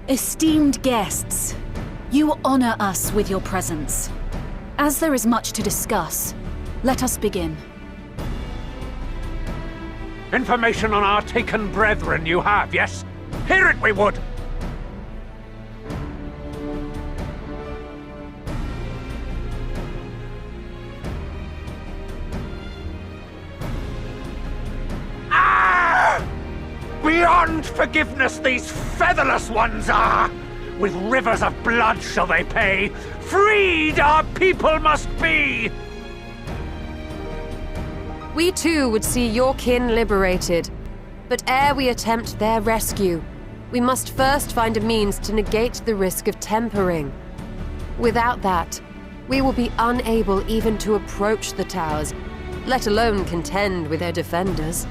Esteemed guests, you honor us with your presence. As there is much to discuss, let us begin. Information on our taken brethren you have, yes? Hear it we would! Beyond forgiveness these featherless ones are! With rivers of blood shall they pay! Freed our people must be! We too would see your kin liberated. But ere we attempt their rescue, we must first find a means to negate the risk of tempering. Without that, we will be unable even to approach the towers, let alone contend with their defenders.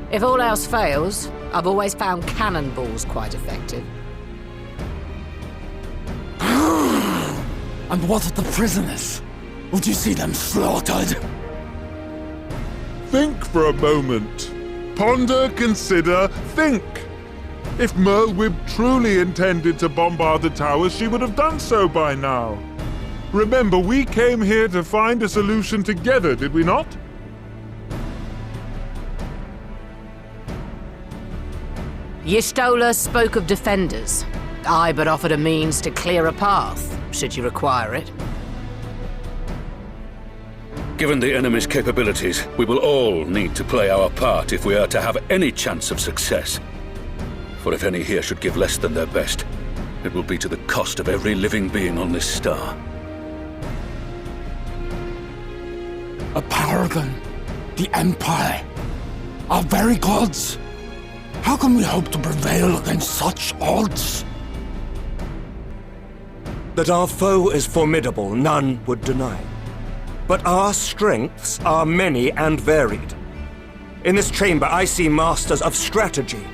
If all else fails, I've always found cannonballs quite effective. And what of the prisoners? Would you see them slaughtered? Think for a moment. Ponder, consider, think. If Merlwyb truly intended to bombard the towers, she would have done so by now. Remember, we came here to find a solution together, did we not? Y'Stola spoke of defenders. I but offered a means to clear a path, should you require it. Given the enemy's capabilities, we will all need to play our part if we are to have any chance of success. For if any here should give less than their best, it will be to the cost of every living being on this star. A paragon, the Empire, our very gods. How can we hope to prevail against such odds? That our foe is formidable, none would deny. But our strengths are many and varied. In this chamber, I see masters of strategy,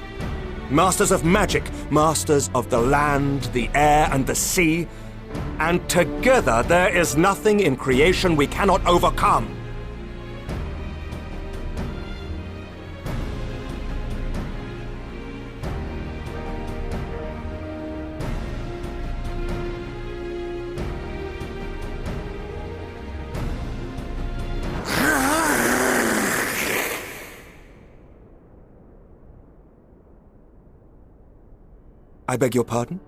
masters of magic, masters of the land, the air, and the sea. And together, there is nothing in creation we cannot overcome. I beg your pardon?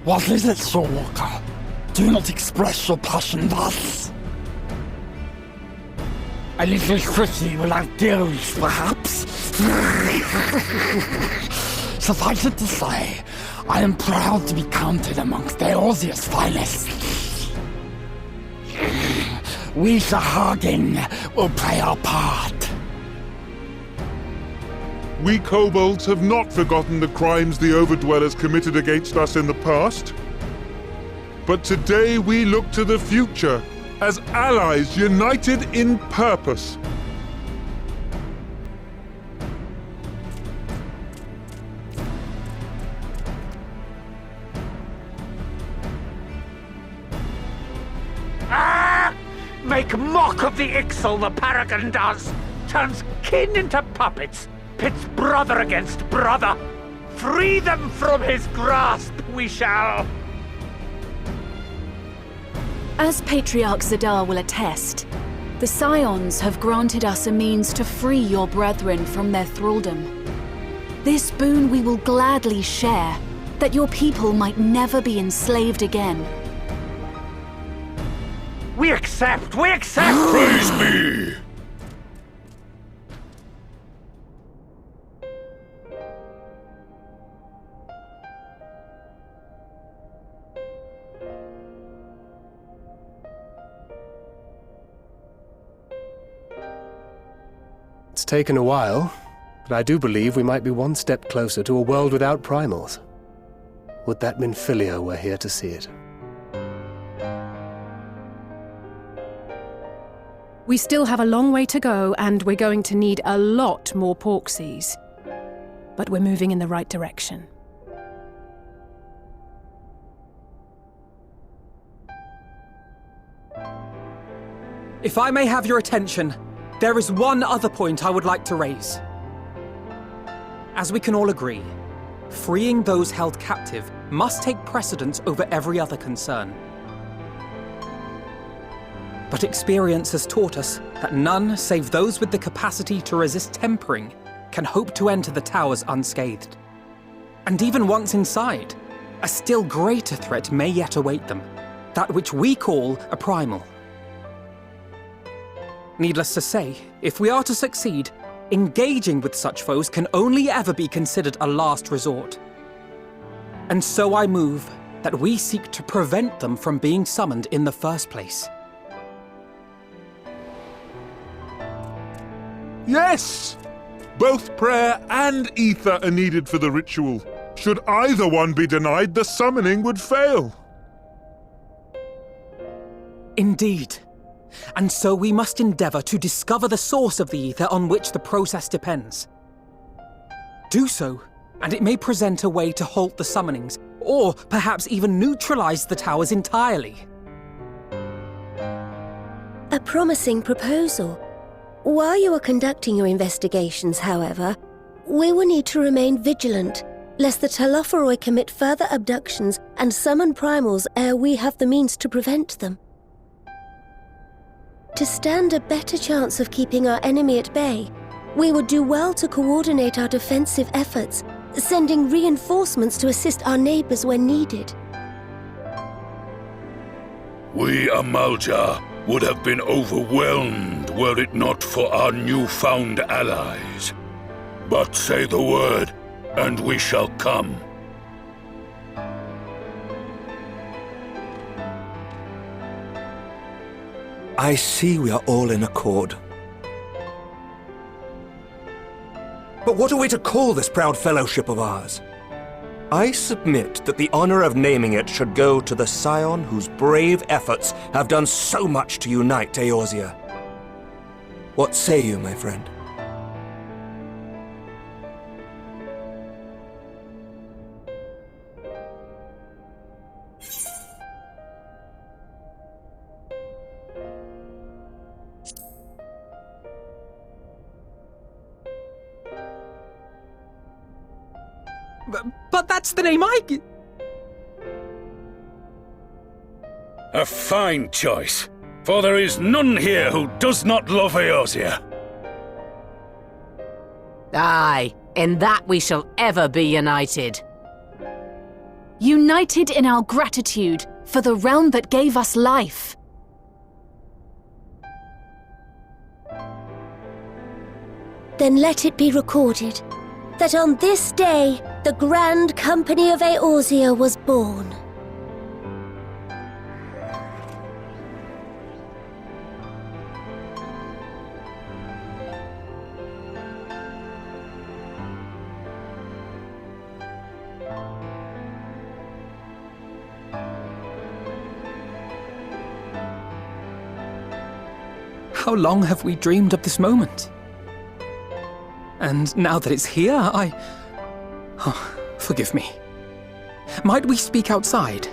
What is it, Sir Walker? Do not express your passion thus. A little tricky without deals, perhaps? Suffice it to say, I am proud to be counted amongst Eorzea's finest. We, Sahagin, will play our part. We kobolds have not forgotten the crimes the Overdwellers committed against us in the past. But today we look to the future, as allies united in purpose. Make mock of the Ixal the Paragon does! Turns kin into puppets! Pits brother against brother! Free them from his grasp, we shall! As Patriarch Zadar will attest, the Scions have granted us a means to free your brethren from their thraldom. This boon we will gladly share, that your people might never be enslaved again. We accept! We accept! Praise me! It's taken a while, but I do believe we might be one step closer to a world without primals. Would that Minfilia were here to see it. We still have a long way to go, and we're going to need a lot more Porksies. But we're moving in the right direction. If I may have your attention, There is one other point I would like to raise. As we can all agree, freeing those held captive must take precedence over every other concern. But experience has taught us that none save those with the capacity to resist tempering can hope to enter the towers unscathed. And even once inside, a still greater threat may yet await them, that which we call a primal. Needless to say, if we are to succeed, engaging with such foes can only ever be considered a last resort. And so I move that we seek to prevent them from being summoned in the first place. Yes! Both prayer and ether are needed for the ritual. Should either one be denied, the summoning would fail. Indeed. And so we must endeavor to discover the source of the ether on which the process depends. Do so, and it may present a way to halt the summonings, or perhaps even neutralize the towers entirely. A promising proposal. While you are conducting your investigations, however, we will need to remain vigilant, lest the Telophoroi commit further abductions and summon primals ere we have the means to prevent them. To stand a better chance of keeping our enemy at bay, we would do well to coordinate our defensive efforts, sending reinforcements to assist our neighbors when needed. We Amalja would have been overwhelmed were it not for our newfound allies. But say the word, and we shall come. I see we are all in accord. But what are we to call this proud fellowship of ours? I submit that the honor of naming it should go to the scion whose brave efforts have done so much to unite Eorzea. What say you, my friend? But that's the name A fine choice, for there is none here who does not love Eorzea. Aye, in that we shall ever be united. United in our gratitude for the realm that gave us life. Then let it be recorded that on this day, the Grand Company of Eorzea was born. How long have we dreamed of this moment? And now that it's here, Oh, forgive me. Might we speak outside?